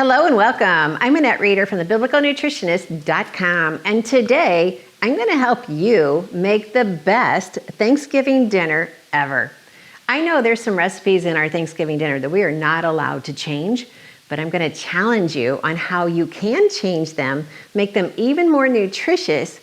Hello and welcome. I'm Annette Reeder from thebiblicalnutritionist.com, and today I'm going to help you make the best Thanksgiving dinner ever. I know there's some recipes in our Thanksgiving dinner that we are not allowed to change, but I'm going to challenge you on how you can change them, make them even more nutritious,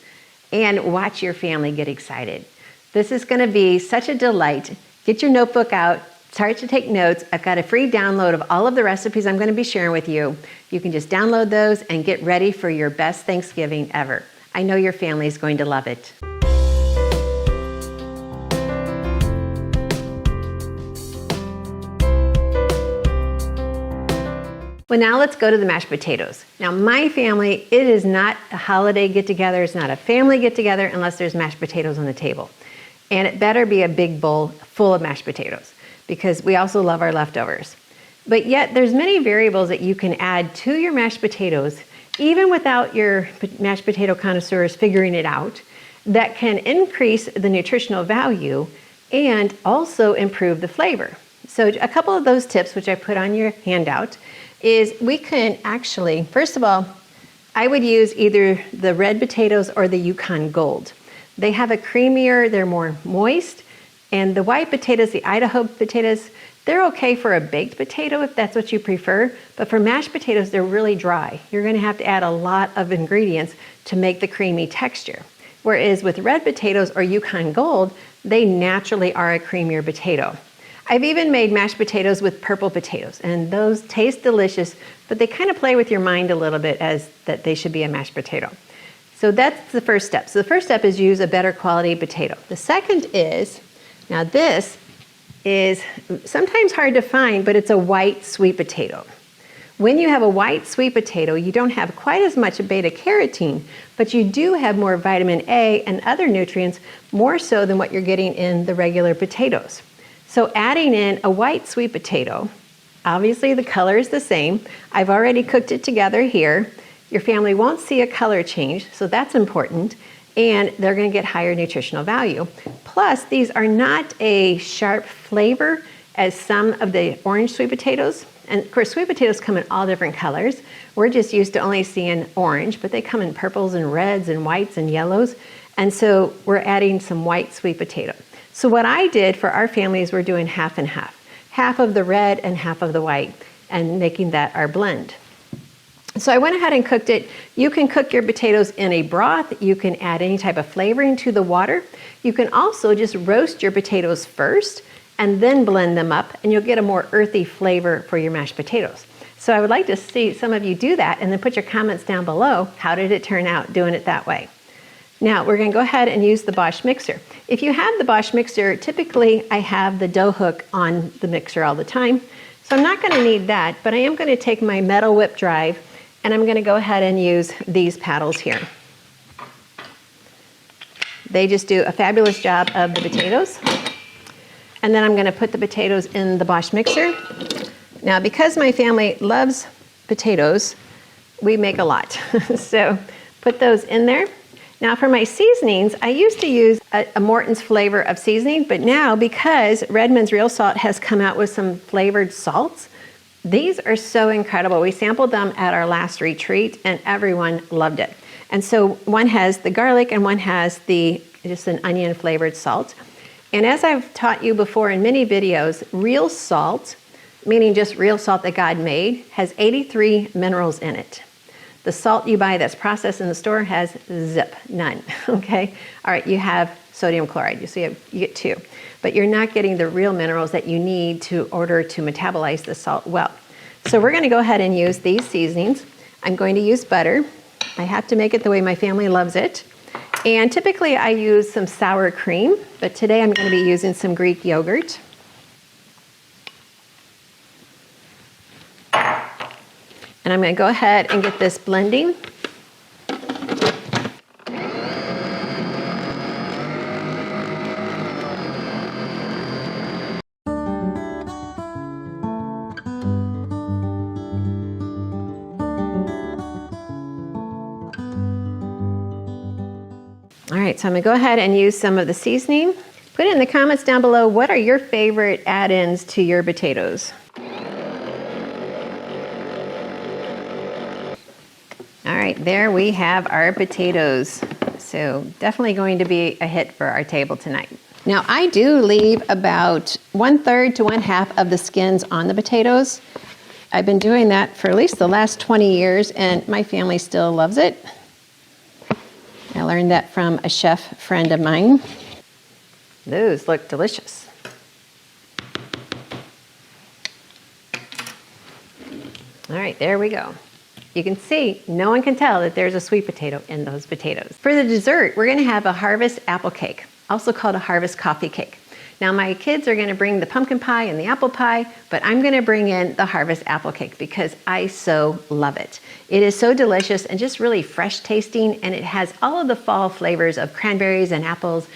and watch your family get excited. This is going to be such a delight. Get your notebook out. Start to take notes. I've got a free download of all of the recipes I'm going to be sharing with you. You can just download those and get ready for your best Thanksgiving ever. I know your family is going to love it. Well, now let's go to the mashed potatoes. Now, my family, it is not a holiday get-together. It's not a family get-together unless there's mashed potatoes on the table. And it better be a big bowl full of mashed potatoes, because we also love our leftovers. But yet there's many variables that you can add to your mashed potatoes, even without your mashed potato connoisseurs figuring it out, that can increase the nutritional value and also improve the flavor. So a couple of those tips, which I put on your handout, is we can actually, first of all, I would use either the red potatoes or the Yukon Gold. They have a creamier, they're more moist. And the white potatoes, the Idaho potatoes, they're okay for a baked potato if that's what you prefer. But for mashed potatoes, they're really dry. You're going to have to add a lot of ingredients to make the creamy texture. Whereas with red potatoes or Yukon Gold, they naturally are a creamier potato. I've even made mashed potatoes with purple potatoes, and those taste delicious, but they kind of play with your mind a little bit as that they should be a mashed potato. So that's the first step. So the first step is use a better quality potato. The second is, now this is sometimes hard to find, but it's a white sweet potato. When you have a white sweet potato, you don't have quite as much beta carotene, but you do have more vitamin A and other nutrients, more so than what you're getting in the regular potatoes. So adding in a white sweet potato, obviously the color is the same. I've already cooked it together here. Your family won't see a color change, so that's important. And they're going to get higher nutritional value. Plus, these are not a sharp flavor as some of the orange sweet potatoes. And of course, sweet potatoes come in all different colors. We're just used to only seeing orange, but they come in purples and reds and whites and yellows. And so we're adding some white sweet potato. So what I did for our family is we're doing half and half. Half of the red and half of the white, and making that our blend. So I went ahead and cooked it. You can cook your potatoes in a broth. You can add any type of flavoring to the water. You can also just roast your potatoes first and then blend them up, and you'll get a more earthy flavor for your mashed potatoes. So I would like to see some of you do that, and then put your comments down below. How did it turn out doing it that way? Now we're going to go ahead and use the Bosch mixer. If you have the Bosch mixer, typically I have the dough hook on the mixer all the time. So I'm not going to need that, but I am going to take my metal whip drive, and I'm going to go ahead and use these paddles here. They just do a fabulous job of the potatoes. And then I'm going to put the potatoes in the Bosch mixer. Now, because my family loves potatoes, we make a lot. So put those in there. Now for my seasonings, I used to use a Morton's flavor of seasoning, but now because Redmond's Real Salt has come out with some flavored salts, these are so incredible. We sampled them at our last retreat and everyone loved it. And so one has the garlic and one has just an onion flavored salt. And as I've taught you before in many videos, real salt, meaning just real salt that God made, has 83 minerals in it. The salt you buy that's processed in the store has none, okay? All right, you have sodium chloride, so you get 2. But you're not getting the real minerals that you need to order to metabolize the salt well. So we're going to go ahead and use these seasonings. I'm going to use butter. I have to make it the way my family loves it. And typically I use some sour cream, but today I'm going to be using some Greek yogurt. And I'm going to go ahead and get this blending. All right, so I'm going to go ahead and use some of the seasoning. Put it in the comments down below, what are your favorite add-ins to your potatoes? All right, there we have our potatoes. So definitely going to be a hit for our table tonight. Now I do leave about 1/3 to 1/2 of the skins on the potatoes. I've been doing that for at least the last 20 years and my family still loves it. I learned that from a chef friend of mine. Those look delicious. All right, there we go. You can see, no one can tell that there's a sweet potato in those potatoes. For the dessert, we're gonna have a harvest apple cake, also called a harvest coffee cake. Now my kids are gonna bring the pumpkin pie and the apple pie, but I'm gonna bring in the harvest apple cake because I so love it. It is so delicious and just really fresh tasting, and it has all of the fall flavors of cranberries and apples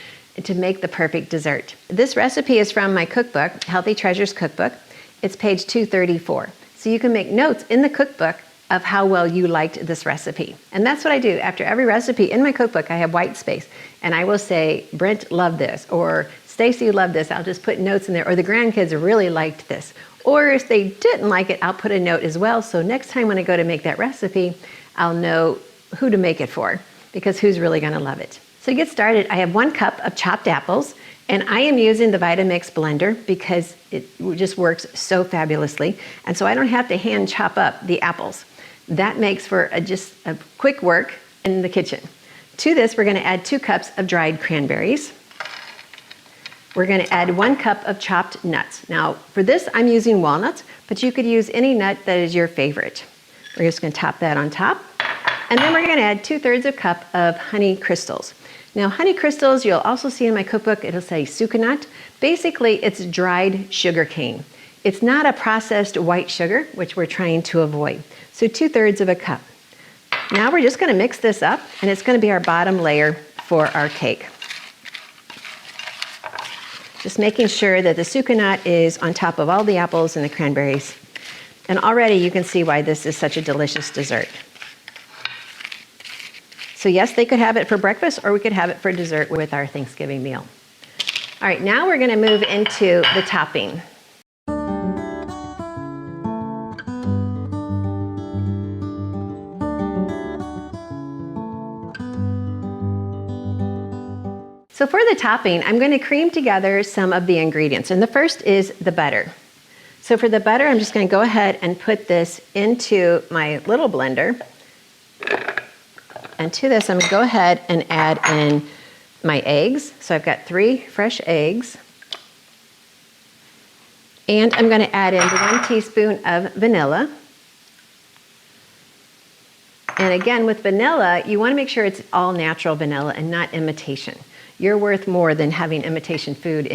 to make the perfect dessert. This recipe is from my cookbook, Healthy Treasures Cookbook. It's page 234. So you can make notes in the cookbook of how well you liked this recipe. And that's what I do. After every recipe in my cookbook, I have white space. And I will say, Brent loved this, or Stacy loved this. I'll just put notes in there. Or the grandkids really liked this. Or if they didn't like it, I'll put a note as well. So next time when I go to make that recipe, I'll know who to make it for, because who's really gonna love it. So to get started, I have 1 cup of chopped apples. And I am using the Vitamix blender because it just works so fabulously. And so I don't have to hand chop up the apples. That makes for just a quick work in the kitchen. To this, we're gonna add 2 cups of dried cranberries. We're gonna add 1 cup of chopped nuts. Now, for this, I'm using walnuts, but you could use any nut that is your favorite. We're just gonna top that on top. And then we're gonna add 2/3 a cup of honey crystals. Now, honey crystals, you'll also see in my cookbook, it'll say sucanat. Basically, it's dried sugar cane. It's not a processed white sugar, which we're trying to avoid. So 2/3 of a cup. Now we're just gonna mix this up, and it's gonna be our bottom layer for our cake. Just making sure that the sucanat is on top of all the apples and the cranberries. And already you can see why this is such a delicious dessert. So yes, they could have it for breakfast, or we could have it for dessert with our Thanksgiving meal. All right, now we're gonna move into the topping. So for the topping, I'm gonna cream together some of the ingredients. And the first is the butter. So for the butter, I'm just gonna go ahead and put this into my little blender. And to this, I'm gonna go ahead and add in my eggs. So I've got 3 fresh eggs. And I'm gonna add in the 1 teaspoon of vanilla. And again, with vanilla, you wanna make sure it's all natural vanilla and not imitation. You're worth more than having imitation food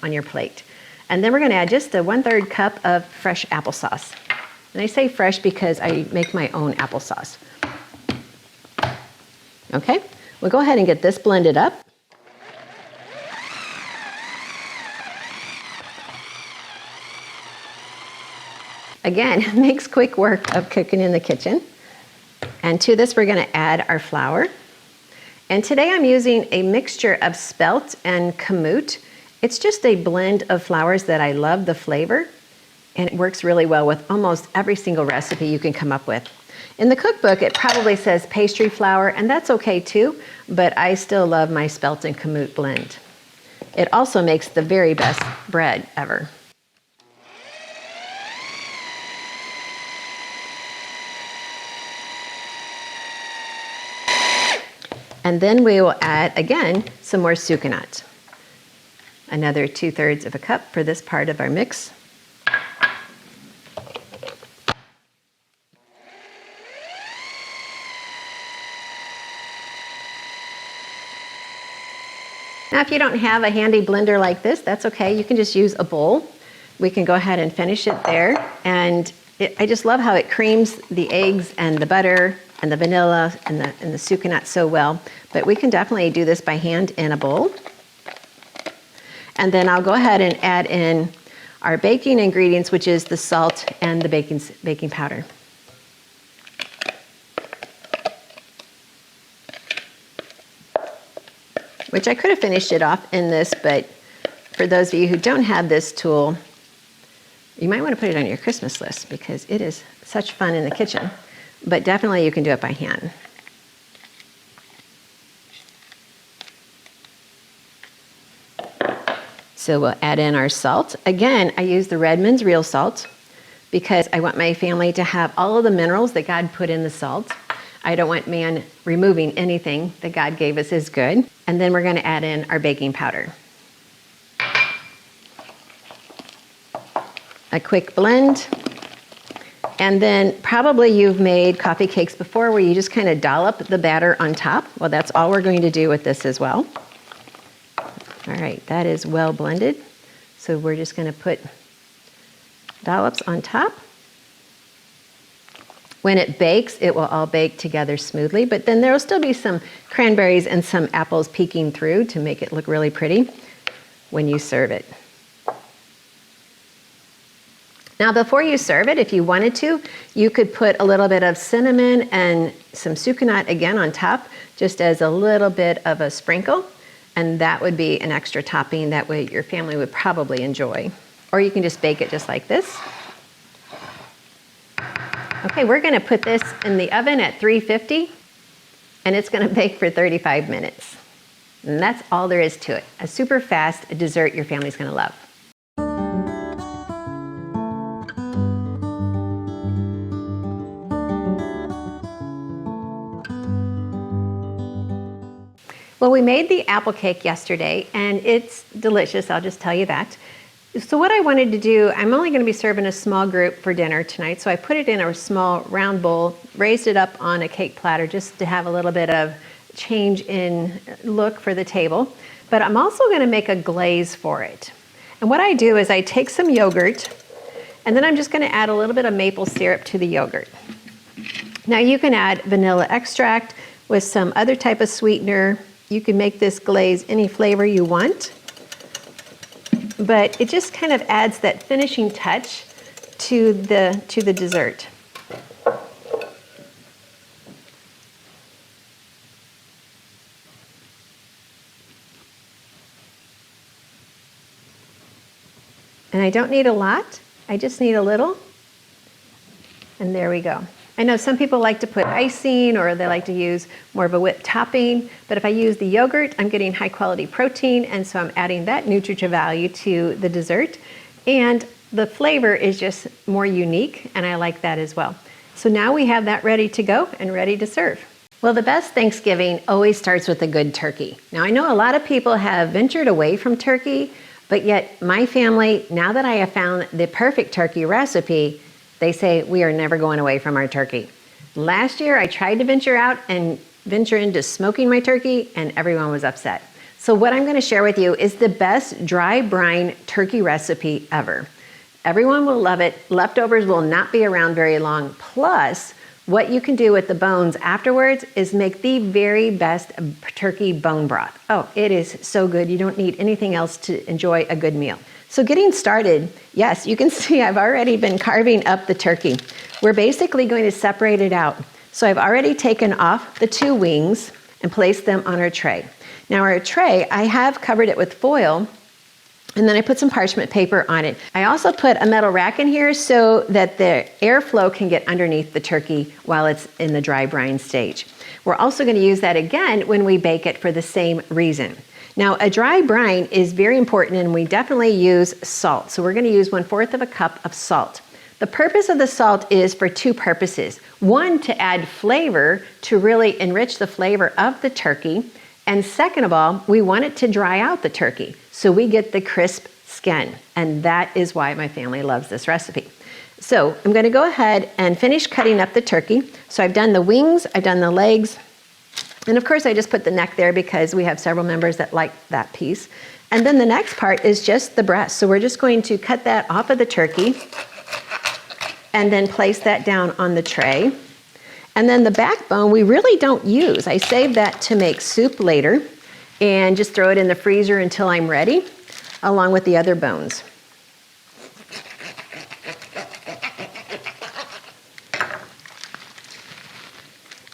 on your plate. And then we're gonna add just a 1/3 cup of fresh applesauce. And I say fresh because I make my own applesauce. Okay, we'll go ahead and get this blended up. Again, it makes quick work of cooking in the kitchen. And to this, we're gonna add our flour. And today I'm using a mixture of spelt and kamut. It's just a blend of flours that I love the flavor, and it works really well with almost every single recipe you can come up with. In the cookbook, it probably says pastry flour, and that's okay too, but I still love my spelt and kamut blend. It also makes the very best bread ever. And then we will add, again, some more sucanat. Another 2/3 of a cup for this part of our mix. Now, if you don't have a handy blender like this, that's okay. You can just use a bowl. We can go ahead and finish it there. And I just love how it creams the eggs and the butter and the vanilla and the sucanat so well. But we can definitely do this by hand in a bowl. And then I'll go ahead and add in our baking ingredients, which is the salt and the baking powder. Which I could have finished it off in this, but for those of you who don't have this tool, you might want to put it on your Christmas list because it is such fun in the kitchen. but definitely you can do it by hand. So we'll add in our salt. Again, I use the Redmond's real salt because I want my family to have all of the minerals that God put in the salt. I don't want man removing anything that God gave us is good. And then we're going to add in our baking powder. A quick blend. And then probably you've made coffee cakes before where you just kind of dollop the batter on top. Well, that's all we're going to do with this as well. All right, that is well blended. So we're just going to put dollops on top. When it bakes, it will all bake together smoothly, but then there will still be some cranberries and some apples peeking through to make it look really pretty when you serve it. Now, before you serve it, if you wanted to, you could put a little bit of cinnamon and some sucanat again on top, just as a little bit of a sprinkle. And that would be an extra topping that way your family would probably enjoy. Or you can just bake it just like this. Okay, we're gonna put this in the oven at 350, and it's gonna bake for 35 minutes. And that's all there is to it. A super fast dessert your family's gonna love. Well, we made the apple cake yesterday, and it's delicious, I'll just tell you that. So what I wanted to do, I'm only going to be serving a small group for dinner tonight, so I put it in a small round bowl, raised it up on a cake platter just to have a little bit of change in look for the table. But I'm also going to make a glaze for it. And what I do is I take some yogurt, and then I'm just going to add a little bit of maple syrup to the yogurt. Now you can add vanilla extract with some other type of sweetener. You can make this glaze any flavor you want, but it just kind of adds that finishing touch to the dessert. And I don't need a lot, I just need a little, and there we go. I know some people like to put icing or they like to use more of a whipped topping, but if I use the yogurt, I'm getting high quality protein, and so I'm adding that nutritive value to the dessert. And the flavor is just more unique, and I like that as well. So now we have that ready to go and ready to serve. Well, the best Thanksgiving always starts with a good turkey. Now I know a lot of people have ventured away from turkey, but yet my family, now that I have found the perfect turkey recipe, they say we are never going away from our turkey. Last year, I tried to venture out and venture into smoking my turkey, and everyone was upset. So what I'm going to share with you is the best dry brine turkey recipe ever. Everyone will love it. Leftovers will not be around very long. Plus, what you can do with the bones afterwards is make the very best turkey bone broth. Oh, it is so good. You don't need anything else to enjoy a good meal. So getting started, yes, you can see I've already been carving up the turkey. We're basically going to separate it out. So I've already taken off the two wings and placed them on our tray. Now our tray, I have covered it with foil, and then I put some parchment paper on it. I also put a metal rack in here so that the airflow can get underneath the turkey while it's in the dry brine stage. We're also going to use that again when we bake it for the same reason. Now, a dry brine is very important, and we definitely use salt. So we're going to use 1/4 of a cup of salt. The purpose of the salt is for two purposes. One, to add flavor, to really enrich the flavor of the turkey. And second of all, we want it to dry out the turkey so we get the crisp skin. And that is why my family loves this recipe. So I'm going to go ahead and finish cutting up the turkey. So I've done the wings, I've done the legs, and of course I just put the neck there because we have several members that like that piece. And then the next part is just the breast. So we're just going to cut that off of the turkey and then place that down on the tray. And then the backbone we really don't use. I save that to make soup later and just throw it in the freezer until I'm ready, along with the other bones.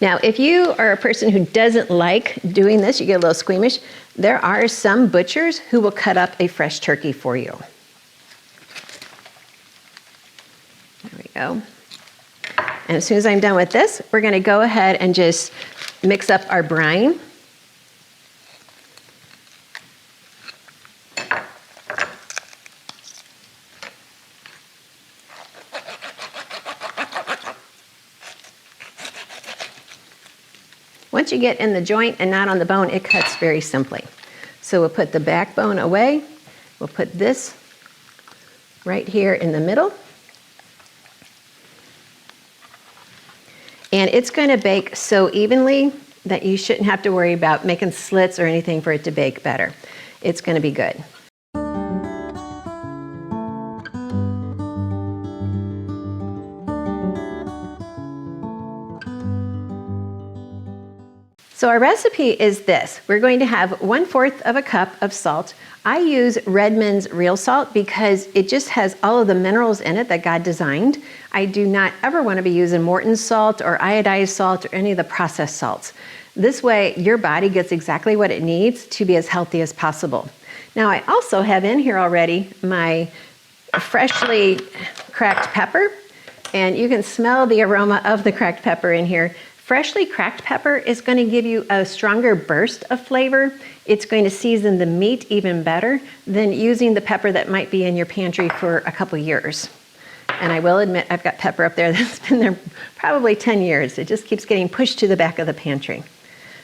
Now, if you are a person who doesn't like doing this, you get a little squeamish, there are some butchers who will cut up a fresh turkey for you. There we go. And as soon as I'm done with this, we're gonna go ahead and just mix up our brine. Once you get in the joint and not on the bone, it cuts very simply. So we'll put the backbone away. We'll put this right here in the middle. And it's going to bake so evenly that you shouldn't have to worry about making slits or anything for it to bake better. It's going to be good. So our recipe is this. We're going to have 1/4 of a cup of salt. I use Redmond's real salt because it just has all of the minerals in it that God designed. I do not ever want to be using Morton's salt or iodized salt or any of the processed salts. This way, your body gets exactly what it needs to be as healthy as possible. Now, I also have in here already my freshly cracked pepper, and you can smell the aroma of the cracked pepper in here. Freshly cracked pepper is going to give you a stronger burst of flavor. It's going to season the meat even better than using the pepper that might be in your pantry for a couple years. And I will admit, I've got pepper up there that's been there probably 10 years. It just keeps getting pushed to the back of the pantry.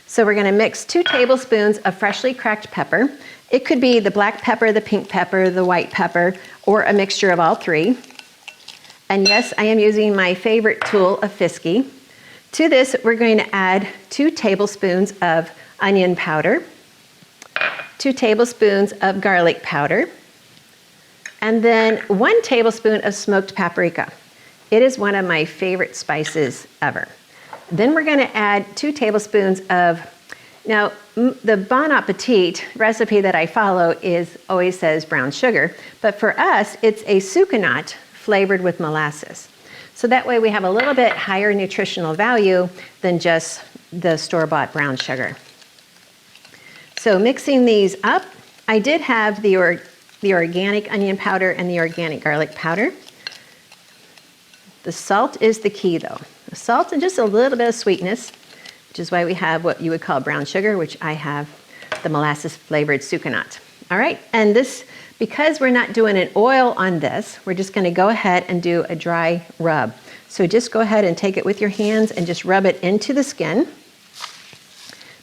So we're going to mix 2 tablespoons of freshly cracked pepper. It could be the black pepper, the pink pepper, the white pepper, or a mixture of all 3. And yes, I am using my favorite tool, a Fisky. To this, we're going to add 2 tablespoons of onion powder, 2 tablespoons of garlic powder, and then 1 tablespoon of smoked paprika. It is one of my favorite spices ever. Then we're going to add 2 tablespoons of, now the Bon Appetit recipe that I follow always says brown sugar, but for us, it's a sucanat flavored with molasses. So that way we have a little bit higher nutritional value than just the store-bought brown sugar. So mixing these up, I did have the organic onion powder and the organic garlic powder. The salt is the key though. The salt and just a little bit of sweetness, which is why we have what you would call brown sugar, which I have the molasses flavored sucanat. All right, and this, because we're not doing an oil on this, we're just going to go ahead and do a dry rub. So just go ahead and take it with your hands and just rub it into the skin.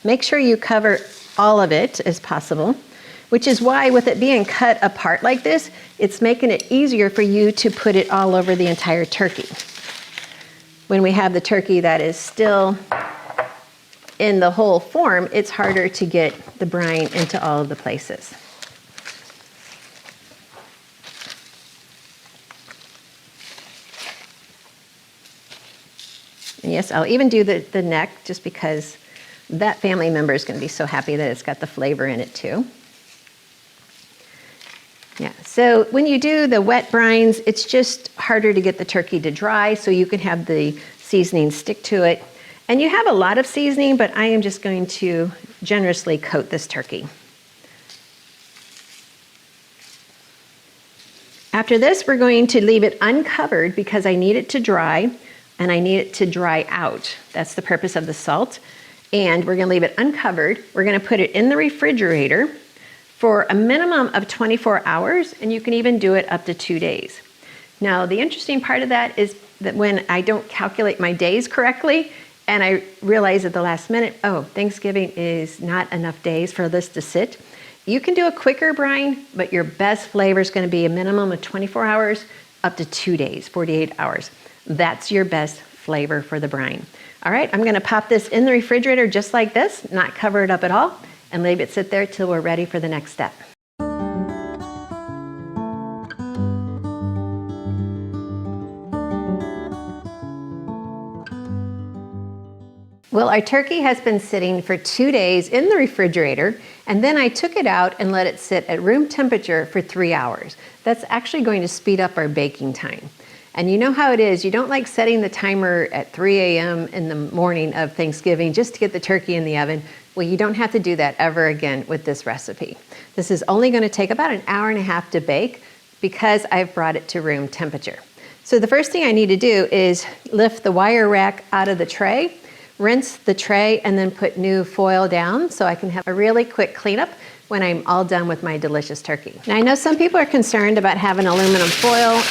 Make sure you cover all of it as possible, which is why with it being cut apart like this, it's making it easier for you to put it all over the entire turkey. When we have the turkey that is still in the whole form, it's harder to get the brine into all of the places. And yes, I'll even do the neck just because that family member is going to be so happy that it's got the flavor in it too. Yeah, so when you do the wet brines, it's just harder to get the turkey to dry so you can have the seasoning stick to it. And you have a lot of seasoning, but I am just going to generously coat this turkey. After this, we're going to leave it uncovered because I need it to dry. And I need it to dry out. That's the purpose of the salt. And we're going to leave it uncovered. We're going to put it in the refrigerator for a minimum of 24 hours, and you can even do it up to 2 days. Now, the interesting part of that is that when I don't calculate my days correctly, and I realize at the last minute, oh, Thanksgiving is not enough days for this to sit, you can do a quicker brine, but your best flavor is going to be a minimum of 24 hours up to 2 days, 48 hours. That's your best flavor for the brine. All right, I'm going to pop this in the refrigerator just like this, not cover it up at all, and leave it sit there till we're ready for the next step. Well, our turkey has been sitting for 2 days in the refrigerator, and then I took it out and let it sit at room temperature for 3 hours. That's actually going to speed up our baking time. And you know how it is, you don't like setting the timer at 3 a.m. in the morning of Thanksgiving just to get the turkey in the oven. Well, you don't have to do that ever again with this recipe. This is only going to take about an hour and a half to bake because I've brought it to room temperature. So the first thing I need to do is lift the wire rack out of the tray, rinse the tray, and then put new foil down so I can have a really quick cleanup when I'm all done with my delicious turkey. Now I know some people are concerned about having aluminum foil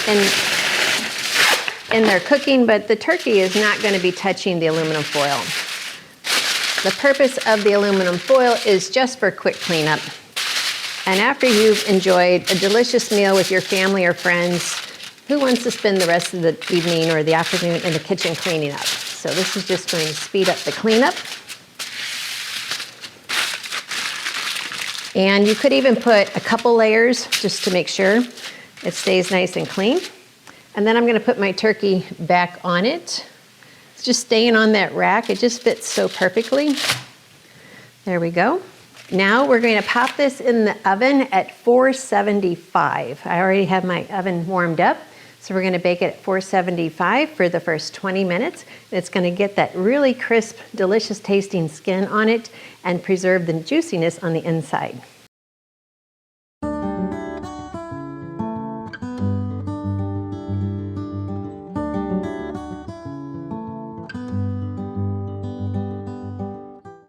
in their cooking, but the turkey is not going to be touching the aluminum foil. The purpose of the aluminum foil is just for quick cleanup. And after you've enjoyed a delicious meal with your family or friends, who wants to spend the rest of the evening or the afternoon in the kitchen cleaning up? So this is just going to speed up the cleanup. And you could even put a couple layers just to make sure it stays nice and clean. And then I'm going to put my turkey back on it. It's just staying on that rack. It just fits so perfectly. There we go. Now we're going to pop this in the oven at 475. I already have my oven warmed up. So we're going to bake it at 475 for the first 20 minutes. It's going to get that really crisp, delicious tasting skin on it and preserve the juiciness on the inside.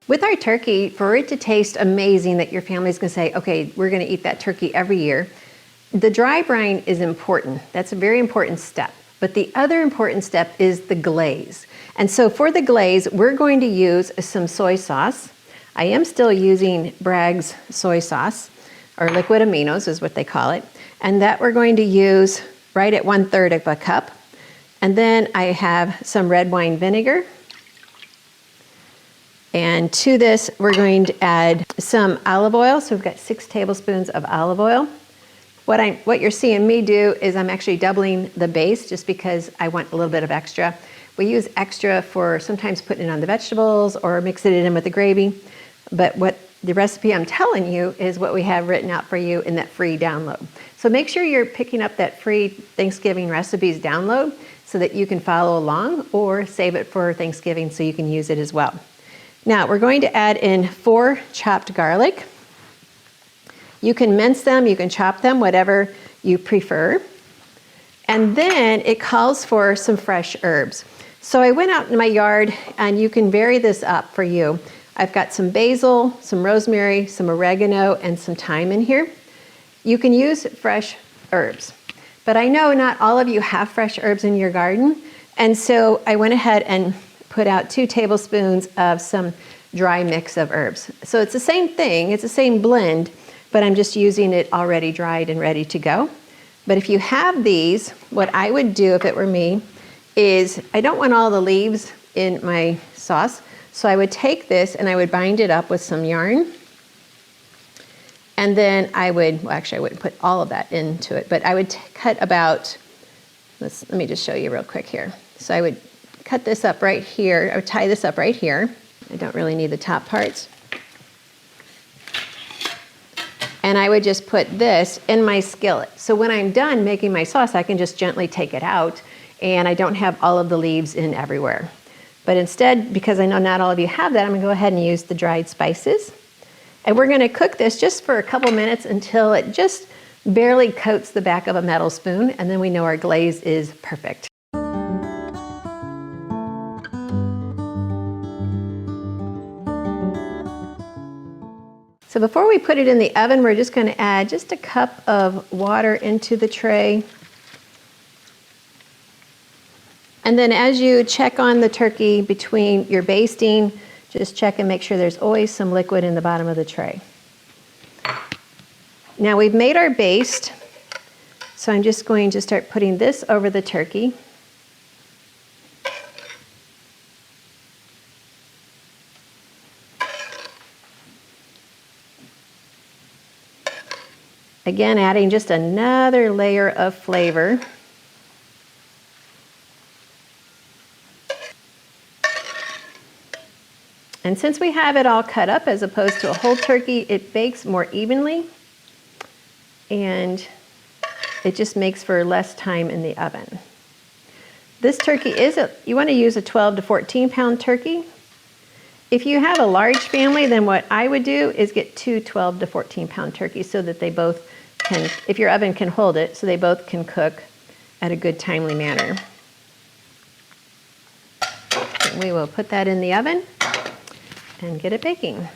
With our turkey, for it to taste amazing, that your family's going to say, okay, we're going to eat that turkey every year, the dry brine is important. That's a very important step. But the other important step is the glaze. And so for the glaze, we're going to use some soy sauce. I am still using Bragg's soy sauce, or liquid aminos is what they call it. And that we're going to use right at 1/3 of a cup. And then I have some red wine vinegar. And to this, we're going to add some olive oil. So we've got 6 tablespoons of olive oil. What you're seeing me do is I'm actually doubling the base just because I want a little bit of extra. We use extra for sometimes putting it on the vegetables or mixing it in with the gravy. But what the recipe I'm telling you is what we have written out for you in that free download. So make sure you're picking up that free Thanksgiving recipes download so that you can follow along or save it for Thanksgiving so you can use it as well. Now we're going to add in 4 chopped garlic. You can mince them, you can chop them, whatever you prefer. And then it calls for some fresh herbs. So I went out in my yard, and you can vary this up for you. I've got some basil, some rosemary, some oregano, and some thyme in here. You can use fresh herbs. But I know not all of you have fresh herbs in your garden. And so I went ahead and put out 2 tablespoons of some dry mix of herbs. So it's the same thing, it's the same blend, but I'm just using it already dried and ready to go. But if you have these, what I would do if it were me is, I don't want all the leaves in my sauce, so I would take this and I would bind it up with some yarn. And then I would, well actually I wouldn't put all of that into it, but I would cut about, let me just show you real quick here. So I would cut this up right here, I would tie this up right here. I don't really need the top parts. And I would just put this in my skillet. So when I'm done making my sauce, I can just gently take it out and I don't have all of the leaves in everywhere. But instead, because I know not all of you have that, I'm gonna go ahead and use the dried spices. And we're gonna cook this just for a couple minutes until it just barely coats the back of a metal spoon, and then we know our glaze is perfect. So before we put it in the oven, we're just going to add just a cup of water into the tray. And then as you check on the turkey between your basting, just check and make sure there's always some liquid in the bottom of the tray. Now we've made our baste, so I'm just going to start putting this over the turkey. Again, adding just another layer of flavor. And since we have it all cut up as opposed to a whole turkey, it bakes more evenly and it just makes for less time in the oven. This turkey you want to use a 12 to 14 pound turkey. If you have a large family, then what I would do is get 2 12 to 14 pound turkeys so that they both can, if your oven can hold it, so they both can cook at a good timely manner. And we will put that in the oven and get it baking.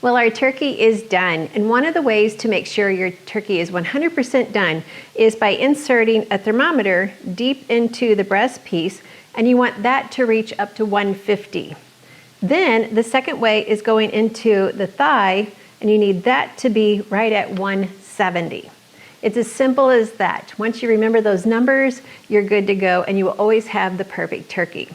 Well, our turkey is done, and one of the ways to make sure your turkey is 100% done is by inserting a thermometer deep into the breast piece, and you want that to reach up to 150. Then the second way is going into the thigh, and you need that to be right at 170. It's as simple as that. Once you remember those numbers, you're good to go, and you will always have the perfect turkey.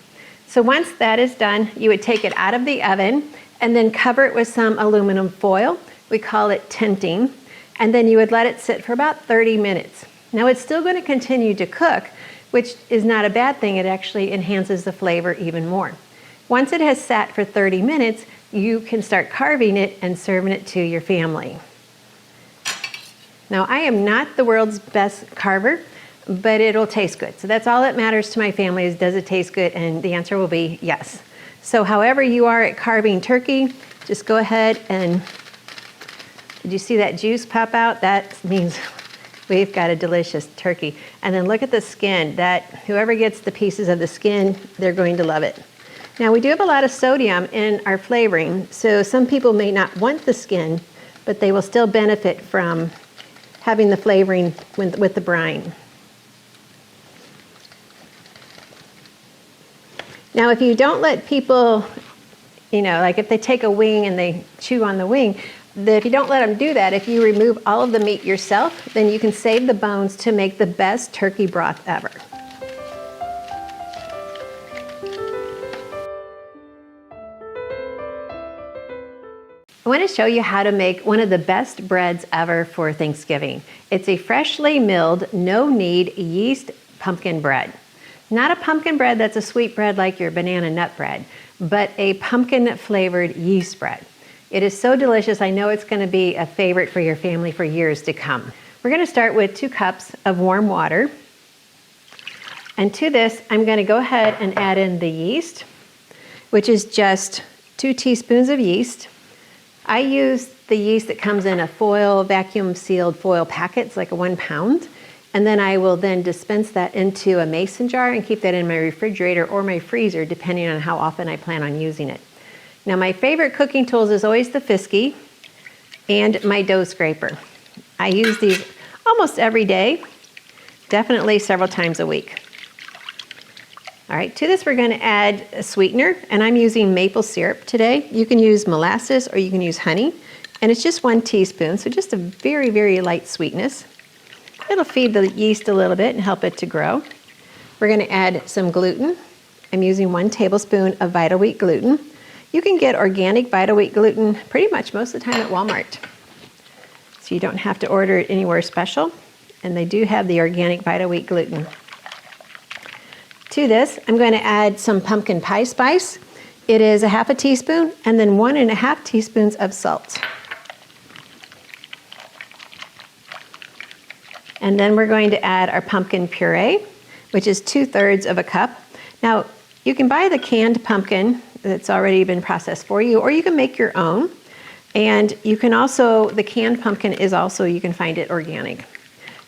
So once that is done, you would take it out of the oven and then cover it with some aluminum foil. We call it tinting. And then you would let it sit for about 30 minutes. Now it's still going to continue to cook, which is not a bad thing. It actually enhances the flavor even more. Once it has sat for 30 minutes, you can start carving it and serving it to your family. Now I am not the world's best carver, but it'll taste good. So that's all that matters to my family is, does it taste good? And the answer will be yes. So however you are at carving turkey, just go ahead and, did you see that juice pop out? That means we've got a delicious turkey. And then look at the skin. That whoever gets the pieces of the skin, they're going to love it. Now we do have a lot of sodium in our flavoring, so some people may not want the skin, but they will still benefit from having the flavoring with the brine. Now, if you don't let people, like if they take a wing and they chew on the wing, if you don't let them do that, if you remove all of the meat yourself, then you can save the bones to make the best turkey broth ever. I want to show you how to make one of the best breads ever for Thanksgiving. It's a freshly milled, no knead yeast pumpkin bread. Not a pumpkin bread that's a sweet bread like your banana nut bread, but a pumpkin flavored yeast bread. It is so delicious. I know it's going to be a favorite for your family for years to come. We're going to start with 2 cups of warm water. And to this, I'm going to go ahead and add in the yeast, which is just 2 teaspoons of yeast. I use the yeast that comes in a vacuum sealed foil packet. It's like a 1 pound. And then I will then dispense that into a mason jar and keep that in my refrigerator or my freezer, depending on how often I plan on using it. Now my favorite cooking tools is always the Fisky and my dough scraper. I use these almost every day, definitely several times a week. All right, to this we're going to add a sweetener, and I'm using maple syrup today. You can use molasses or you can use honey, and it's just 1 teaspoon, so just a very, very light sweetness. It'll feed the yeast a little bit and help it to grow. We're going to add some gluten. I'm using 1 tablespoon of Vital Wheat gluten. You can get organic Vital Wheat gluten pretty much most of the time at Walmart. So you don't have to order it anywhere special. And they do have the organic Vital Wheat gluten. To this, I'm going to add some pumpkin pie spice. It is a 1/2 teaspoon and then 1.5 teaspoons of salt. And then we're going to add our pumpkin puree, which is 2/3 of a cup. Now, you can buy the canned pumpkin that's already been processed for you, or you can make your own. And you can also, the canned pumpkin is also, you can find it organic.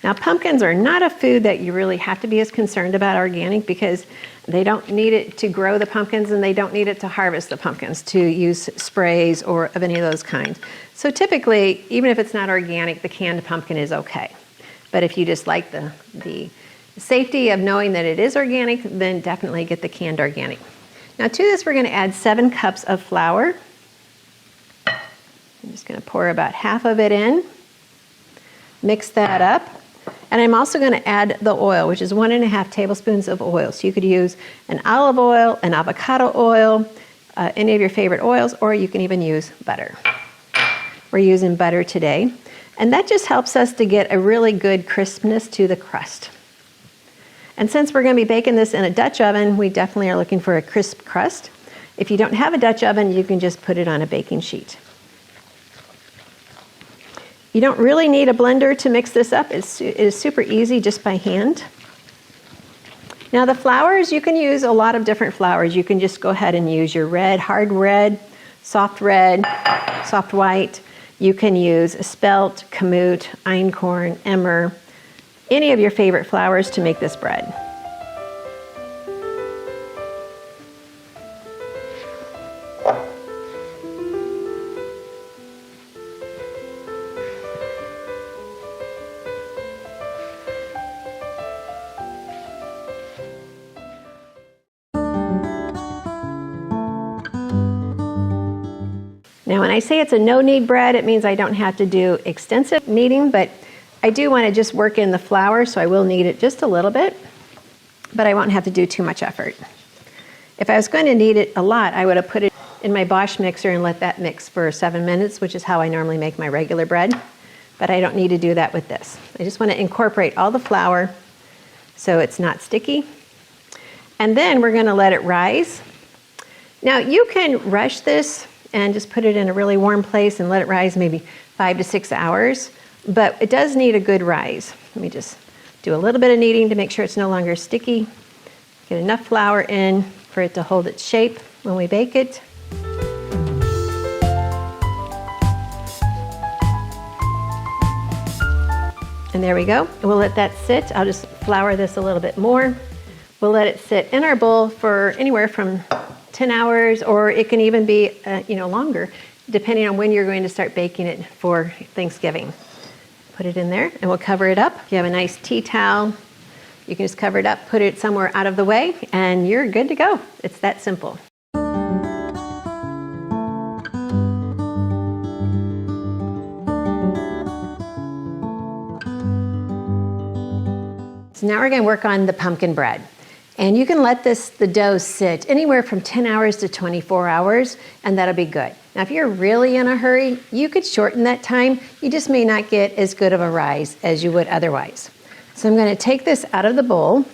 Now, pumpkins are not a food that you really have to be as concerned about organic, because they don't need it to grow the pumpkins and they don't need it to harvest the pumpkins to use sprays or of any of those kinds. So typically, even if it's not organic, the canned pumpkin is okay. But if you just like the safety of knowing that it is organic, then definitely get the canned organic. Now to this, we're going to add 7 cups of flour. I'm just going to pour about half of it in. Mix that up. And I'm also going to add the oil, which is 1.5 tablespoons of oil. So you could use an olive oil, an avocado oil, any of your favorite oils, or you can even use butter. We're using butter today. And that just helps us to get a really good crispness to the crust. And since we're going to be baking this in a Dutch oven, we definitely are looking for a crisp crust. If you don't have a Dutch oven, you can just put it on a baking sheet. You don't really need a blender to mix this up. It is super easy just by hand. Now the flours, you can use a lot of different flours. You can just go ahead and use your red, hard red, soft white. You can use spelt, kamut, einkorn, emmer, any of your favorite flours to make this bread. Now, when I say it's a no-knead bread, it means I don't have to do extensive kneading, but I do want to just work in the flour, so I will knead it just a little bit, but I won't have to do too much effort. If I was going to knead it a lot, I would have put it in my Bosch mixer and let that mix for 7 minutes, which is how I normally make my regular bread, but I don't need to do that with this. I just want to incorporate all the flour so it's not sticky, and then we're going to let it rise. Now, you can rush this and just put it in a really warm place and let it rise maybe 5 to 6 hours, but it does need a good rise. Let me just do a little bit of kneading to make sure it's no longer sticky. Get enough flour in for it to hold its shape when we bake it. And there we go. And we'll let that sit. I'll just flour this a little bit more. We'll let it sit in our bowl for anywhere from 10 hours, or it can even be longer, depending on when you're going to start baking it for Thanksgiving. Put it in there, and we'll cover it up. If you have a nice tea towel, you can just cover it up, put it somewhere out of the way, and you're good to go. It's that simple. So now we're going to work on the pumpkin bread. And you can let the dough sit anywhere from 10 hours to 24 hours, and that'll be good. Now, if you're really in a hurry, you could shorten that time. You just may not get as good of a rise as you would otherwise. So I'm going to take this out of the bowl.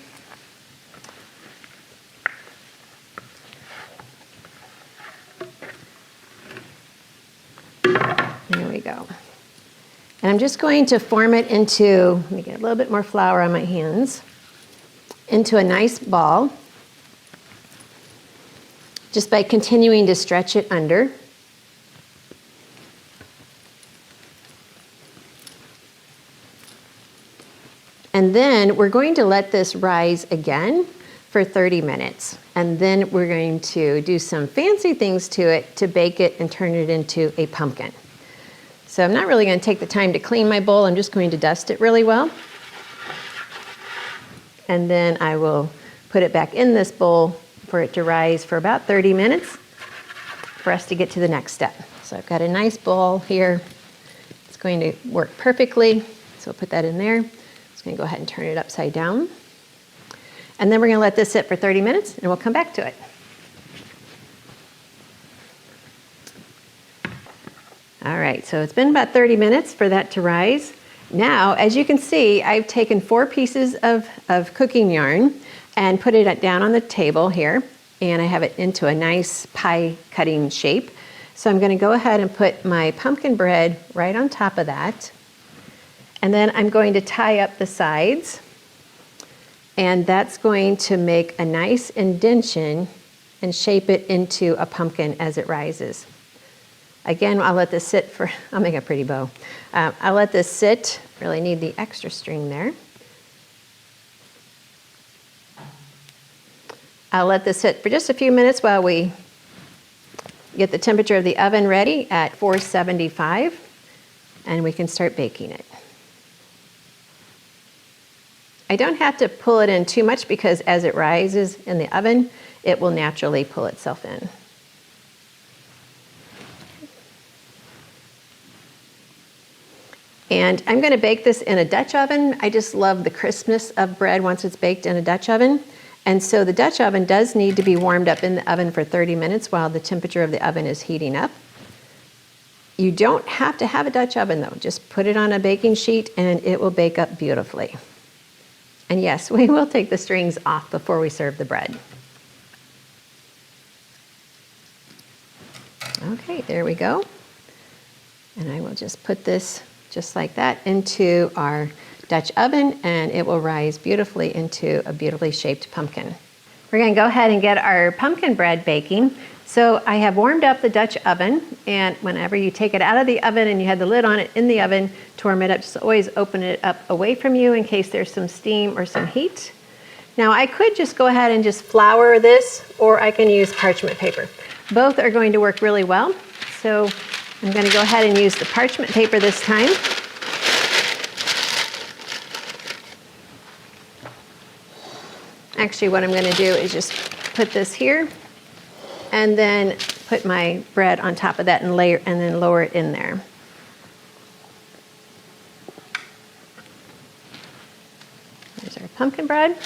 There we go. And I'm just going to form it into, let me get a little bit more flour on my hands, into a nice ball, just by continuing to stretch it under. And then we're going to let this rise again for 30 minutes. And then we're going to do some fancy things to it to bake it and turn it into a pumpkin. So I'm not really going to take the time to clean my bowl. I'm just going to dust it really well. And then I will put it back in this bowl for it to rise for about 30 minutes for us to get to the next step. So I've got a nice bowl here. It's going to work perfectly. So we'll put that in there. I'm just going to go ahead and turn it upside down. And then we're going to let this sit for 30 minutes and we'll come back to it. All right, so it's been about 30 minutes for that to rise. Now, as you can see, I've taken 4 pieces of cooking yarn and put it down on the table here, and I have it into a nice pie cutting shape. So I'm going to go ahead and put my pumpkin bread right on top of that, and then I'm going to tie up the sides, and that's going to make a nice indentation and shape it into a pumpkin as it rises. Again, I'll let this sit for, I'll make a pretty bow. I'll let this sit, really need the extra string there. I'll let this sit for just a few minutes while we get the temperature of the oven ready at 475, and we can start baking it. I don't have to pull it in too much because as it rises in the oven, it will naturally pull itself in. And I'm going to bake this in a Dutch oven. I just love the crispness of bread once it's baked in a Dutch oven. And so the Dutch oven does need to be warmed up in the oven for 30 minutes while the temperature of the oven is heating up. You don't have to have a Dutch oven though. Just put it on a baking sheet and it will bake up beautifully. And yes, we will take the strings off before we serve the bread. Okay, there we go. And I will just put this just like that into our Dutch oven, and it will rise beautifully into a beautifully shaped pumpkin. We're going to go ahead and get our pumpkin bread baking. So I have warmed up the Dutch oven, and whenever you take it out of the oven and you had the lid on it in the oven to warm it up, just always open it up away from you in case there's some steam or some heat. Now I could just go ahead and just flour this, or I can use parchment paper. Both are going to work really well. So I'm going to go ahead and use the parchment paper this time. Actually, what I'm going to do is just put this here and then put my bread on top of that and then lower it in there. There's our pumpkin bread.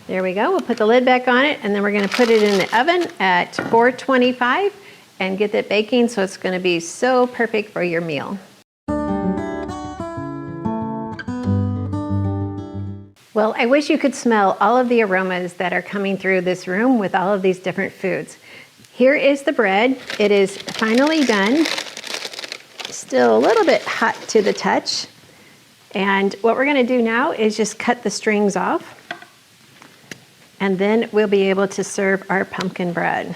There we go. We'll put the lid back on it, and then we're going to put it in the oven at 425 and get it baking so it's going to be so perfect for your meal. Well, I wish you could smell all of the aromas that are coming through this room with all of these different foods. Here is the bread. It is finally done. Still a little bit hot to the touch. And what we're going to do now is just cut the strings off. And then we'll be able to serve our pumpkin bread.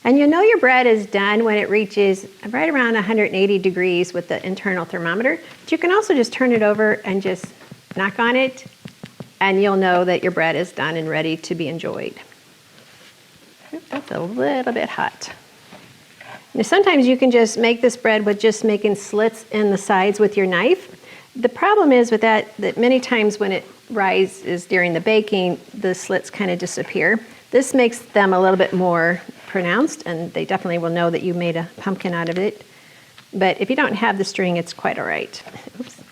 And you know your bread is done when it reaches right around 180 degrees with the internal thermometer. But you can also just turn it over and just knock on it, and you'll know that your bread is done and ready to be enjoyed. That's a little bit hot. Now, sometimes you can just make this bread with just making slits in the sides with your knife. The problem is with that many times when it rises during the baking, the slits kind of disappear. This makes them a little bit more pronounced, and they definitely will know that you made a pumpkin out of it. But if you don't have the string, it's quite all right. Oops.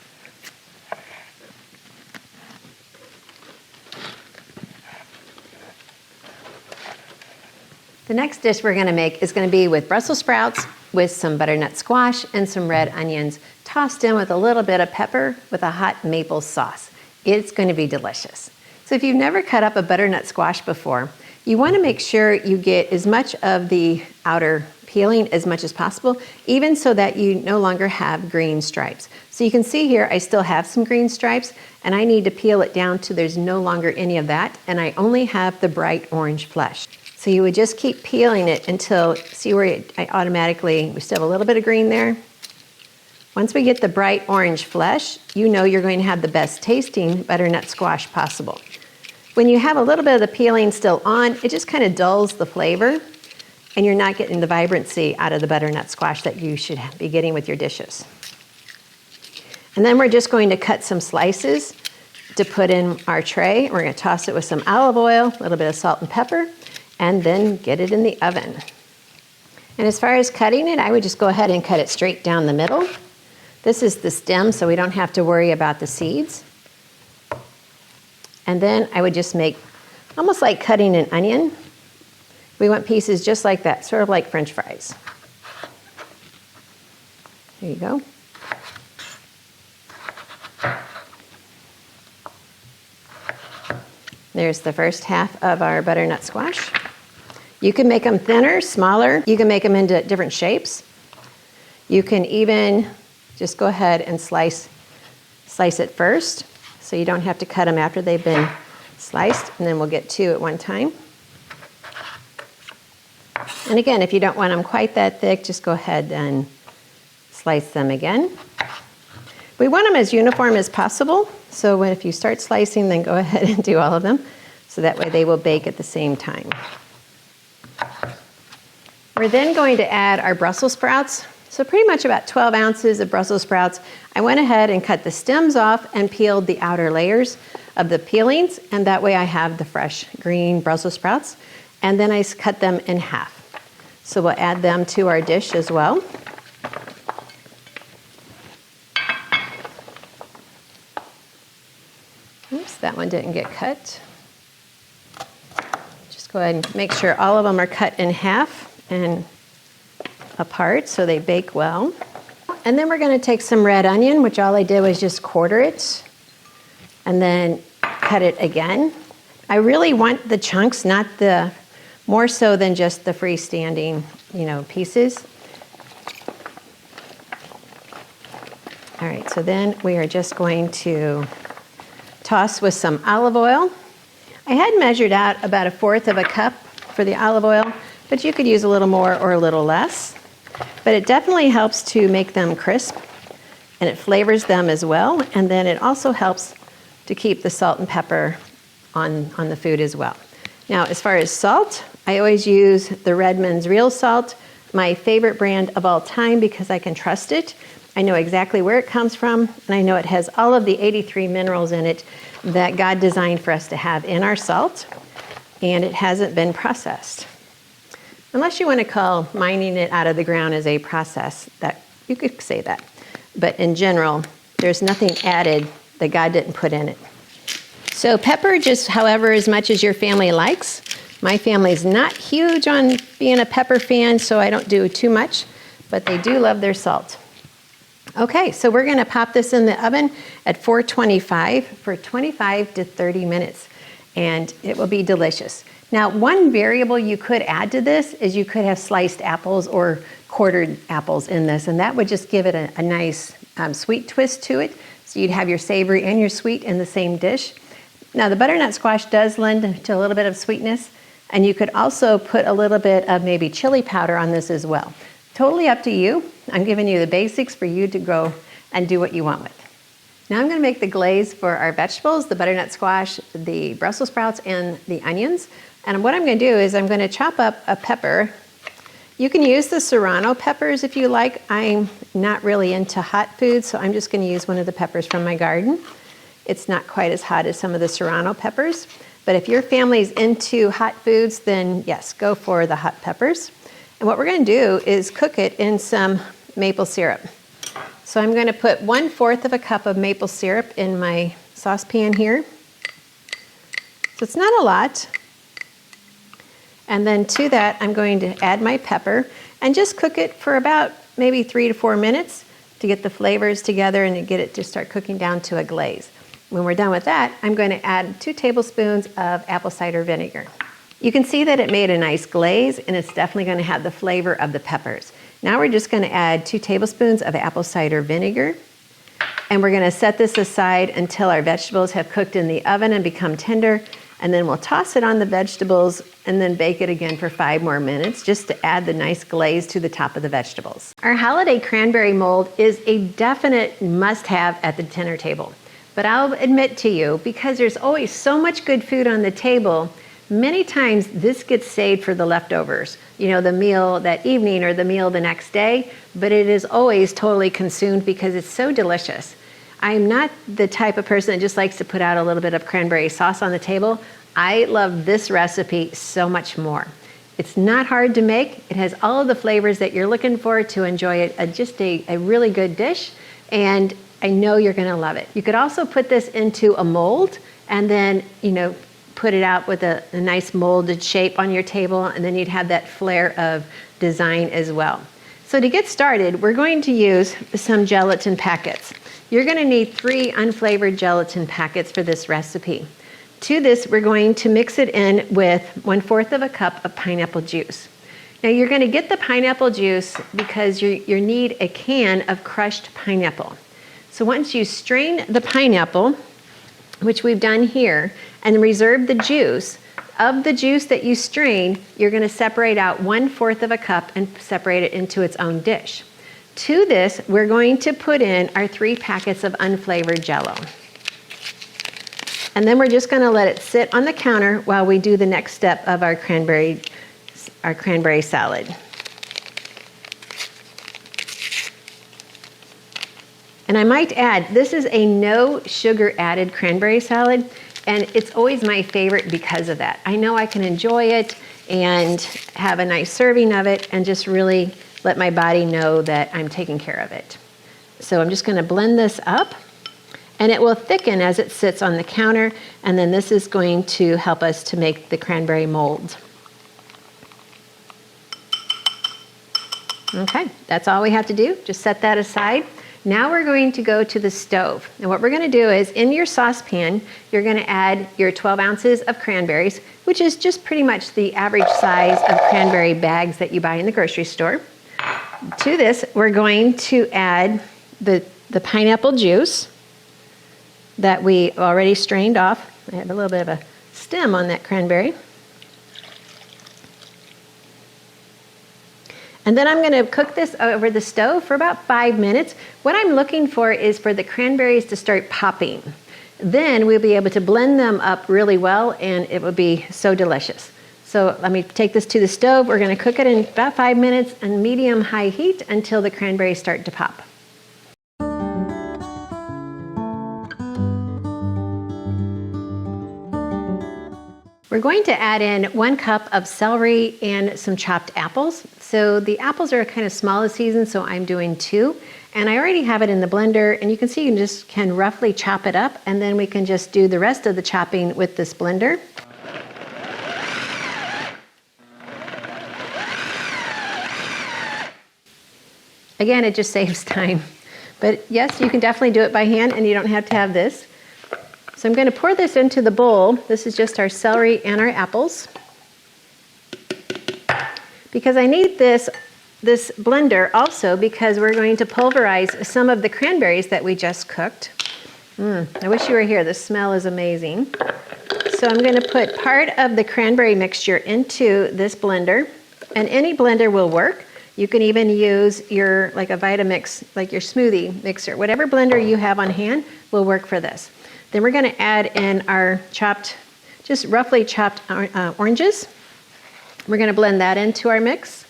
The next dish we're going to make is going to be with Brussels sprouts with some butternut squash and some red onions tossed in with a little bit of pepper with a hot maple sauce. It's going to be delicious. So if you've never cut up a butternut squash before, you want to make sure you get as much of the outer peeling as much as possible, even so that you no longer have green stripes. So you can see here I still have some green stripes, and I need to peel it down to there's no longer any of that, and I only have the bright orange flesh. So you would just keep peeling it until, see where we still have a little bit of green there. Once we get the bright orange flesh, you know you're going to have the best tasting butternut squash possible. When you have a little bit of the peeling still on, it just kind of dulls the flavor, and you're not getting the vibrancy out of the butternut squash that you should be getting with your dishes. And then we're just going to cut some slices to put in our tray. We're going to toss it with some olive oil, a little bit of salt and pepper, and then get it in the oven. And as far as cutting it, I would just go ahead and cut it straight down the middle. This is the stem, so we don't have to worry about the seeds. And then I would just make almost like cutting an onion. We want pieces just like that, sort of like French fries. There you go. There's the first half of our butternut squash. You can make them thinner, smaller. You can make them into different shapes. You can even just go ahead and slice it first, so you don't have to cut them after they've been sliced, and then we'll get two at one time. And again, if you don't want them quite that thick, just go ahead and slice them again. We want them as uniform as possible, so if you start slicing, then go ahead and do all of them, so that way they will bake at the same time. We're then going to add our Brussels sprouts. So pretty much about 12 ounces of Brussels sprouts. I went ahead and cut the stems off and peeled the outer layers of the peelings, and that way I have the fresh green Brussels sprouts. And then I cut them in half. So we'll add them to our dish as well. Oops, that one didn't get cut. Just Go ahead and make sure all of them are cut in half and apart so they bake well. And then we're going to take some red onion, which all I did was just quarter it and then cut it again. I really want the chunks, not the, more so than just the freestanding, pieces. All right, so then we are just going to toss with some olive oil. I had measured out about 1/4 cup for the olive oil, but you could use a little more or a little less. But it definitely helps to make them crisp, and it flavors them as well, and then it also helps to keep the salt and pepper on the food as well. Now, as far as salt, I always use the Redmond's Real Salt, my favorite brand of all time because I can trust it. I know exactly where it comes from, and I know it has all of the 83 minerals in it that God designed for us to have in our salt, and it hasn't been processed. Unless you want to call mining it out of the ground as a process, that you could say that. But in general, there's nothing added that God didn't put in it. So pepper, just however as much as your family likes. My family's not huge on being a pepper fan, so I don't do too much, but they do love their salt. Okay, so we're going to pop this in the oven at 425 for 25 to 30 minutes, and it will be delicious. Now, one variable you could add to this is you could have sliced apples or quartered apples in this, and that would just give it a nice sweet twist to it. So you'd have your savory and your sweet in the same dish. Now, the butternut squash does lend to a little bit of sweetness, and you could also put a little bit of maybe chili powder on this as well. Totally up to you. I'm giving you the basics for you to go and do what you want with. Now I'm going to make the glaze for our vegetables, the butternut squash, the Brussels sprouts, and the onions. And what I'm going to do is I'm going to chop up a pepper. You can use the serrano peppers if you like. I'm not really into hot food, so I'm just going to use one of the peppers from my garden. It's not quite as hot as some of the serrano peppers, but if your family's into hot foods, then yes, go for the hot peppers. And what we're going to do is cook it in some maple syrup. So I'm going to put 1/4 cup of maple syrup in my saucepan here. So it's not a lot. And then to that, I'm going to add my pepper and just cook it for about maybe 3 to 4 minutes to get the flavors together and to get it to start cooking down to a glaze. When we're done with that, I'm going to add 2 tablespoons of apple cider vinegar. You can see that it made a nice glaze, and it's definitely going to have the flavor of the peppers. Now we're just going to add 2 tablespoons of apple cider vinegar, and we're going to set this aside until our vegetables have cooked in the oven and become tender, and then we'll toss it on the vegetables and then bake it again for 5 more minutes just to add the nice glaze to the top of the vegetables. Our holiday cranberry mold is a definite must-have at the dinner table. But I'll admit to you, because there's always so much good food on the table, many times this gets saved for the leftovers, the meal that evening or the meal the next day, but it is always totally consumed because it's so delicious. I'm not the type of person that just likes to put out a little bit of cranberry sauce on the table. I love this recipe so much more. It's not hard to make. It has all of the flavors that you're looking for to enjoy it. Just a really good dish, and I know you're going to love it. You could also put this into a mold and then, put it out with a nice molded shape on your table, and then you'd have that flair of design as well. So to get started, we're going to use some gelatin packets. You're going to need 3 unflavored gelatin packets for this recipe. To this, we're going to mix it in with 1/4 cup of pineapple juice. Now you're going to get the pineapple juice because you need a can of crushed pineapple. So once you strain the pineapple, which we've done here, and reserve the juice, of the juice that you strain, you're going to separate out 1/4 cup and separate it into its own dish. To this, we're going to put in our 3 packets of unflavored Jell-O. And then we're just going to let it sit on the counter while we do the next step of our cranberry salad. And I might add, this is a no sugar added cranberry salad, and it's always my favorite because of that. I know I can enjoy it and have a nice serving of it and just really let my body know that I'm taking care of it. So I'm just going to blend this up, and it will thicken as it sits on the counter, and then this is going to help us to make the cranberry mold. Okay, that's all we have to do. Just set that aside. Now we're going to go to the stove. And what we're going to do is in your saucepan, you're going to add your 12 ounces of cranberries, which is just pretty much the average size of cranberry bags that you buy in the grocery store. To this, we're going to add the pineapple juice that we already strained off. I have a little bit of a stem on that cranberry. And then I'm going to cook this over the stove for about 5 minutes. What I'm looking for is for the cranberries to start popping. Then we'll be able to blend them up really well and it will be so delicious. So let me take this to the stove. We're going to cook it in about 5 minutes on medium-high heat until the cranberries start to pop. We're going to add in 1 cup of celery and some chopped apples. So the apples are kind of small this season, so I'm doing 2. And I already have it in the blender, and you can see you just can roughly chop it up, and then we can just do the rest of the chopping with this blender. Again, it just saves time. But yes, you can definitely do it by hand, and you don't have to have this. So I'm going to pour this into the bowl. This is just our celery and our apples. Because I need this blender also because we're going to pulverize some of the cranberries that we just cooked. I wish you were here. The smell is amazing. So I'm going to put part of the cranberry mixture into this blender, and any blender will work. You can even use like a Vitamix, like your smoothie mixer. Whatever blender you have on hand will work for this. Then we're going to add in our just roughly chopped oranges. We're going to blend that into our mix.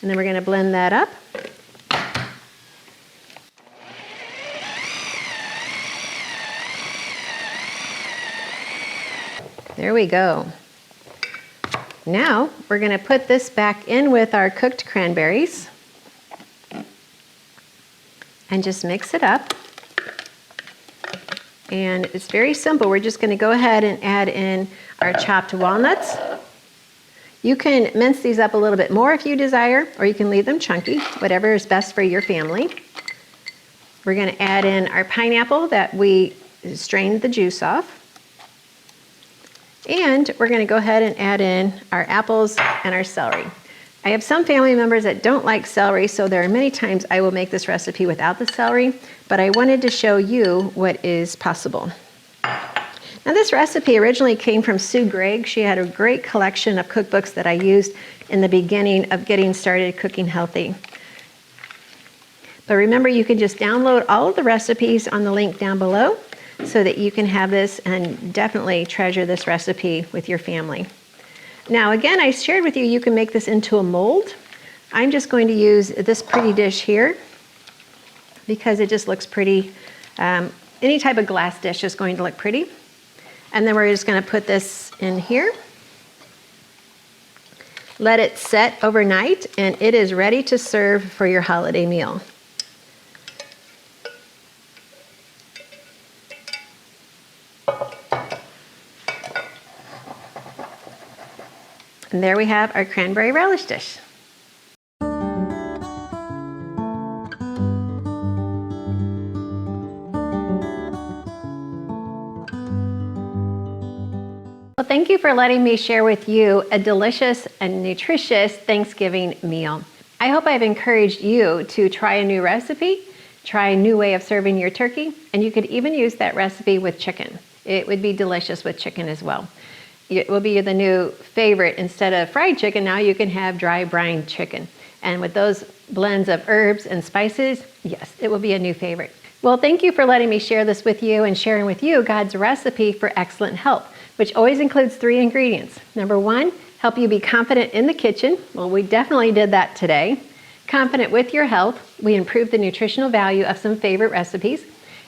And then we're going to blend that up. There we go. Now we're going to put this back in with our cooked cranberries and just mix it up. And it's very simple. We're just going to go ahead and add in our chopped walnuts. You can mince these up a little bit more if you desire, or you can leave them chunky, whatever is best for your family. We're going to add in our pineapple that we strained the juice off. And we're going to go ahead and add in our apples and our celery. I have some family members that don't like celery, so there are many times I will make this recipe without the celery, but I wanted to show you what is possible. Now this recipe originally came from Sue Gregg. She had a great collection of cookbooks that I used in the beginning of getting started cooking healthy. But remember, you can just download all of the recipes on the link down below so that you can have this and definitely treasure this recipe with your family. Now again, I shared with you, you can make this into a mold. I'm just going to use this pretty dish here because it just looks pretty. Any type of glass dish is going to look pretty. And then we're just going to put this in here. Let it set overnight, and it is ready to serve for your holiday meal. And there we have our cranberry relish dish. Well, thank you for letting me share with you a delicious and nutritious Thanksgiving meal. I hope I've encouraged you to try a new recipe, try a new way of serving your turkey, and you could even use that recipe with chicken. It would be delicious with chicken as well. It will be the new favorite. Instead of fried chicken, now you can have dry brine chicken. And with those blends of herbs and spices, yes, it will be a new favorite. Well, thank you for letting me share this with you and sharing with you God's recipe for excellent health, which always includes 3 ingredients. Number 1, help you be confident in the kitchen. Well, we definitely did that today. Confident with your health. We improved the nutritional value of some favorite recipes.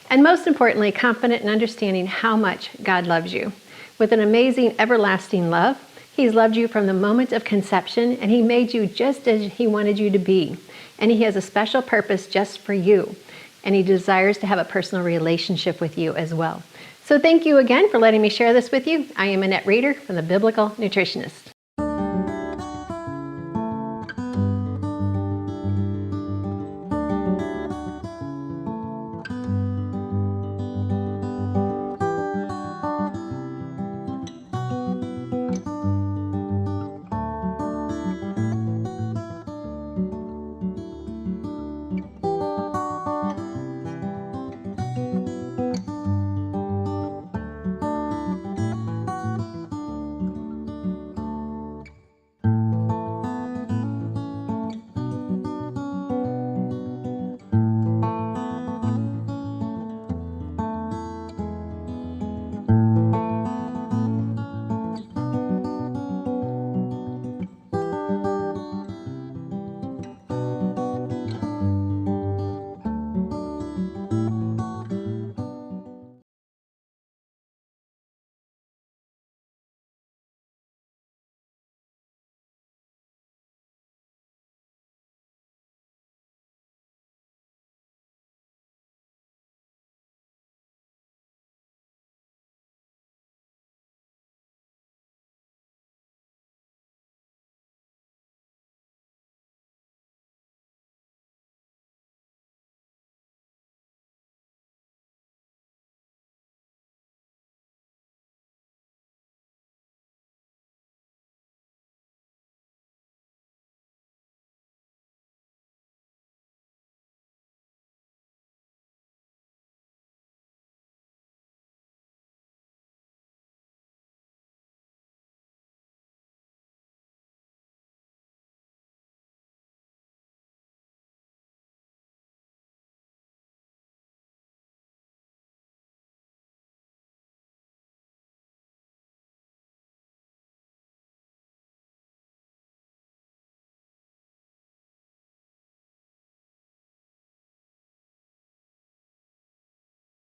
And most importantly, confident in understanding how much God loves you. With an amazing, everlasting love, He's loved you from the moment of conception, and He made you just as He wanted you to be. And He has a special purpose just for you. And He desires to have a personal relationship with you as well. So thank you again for letting me share this with you. I am Annette Reeder from The Biblical Nutritionist.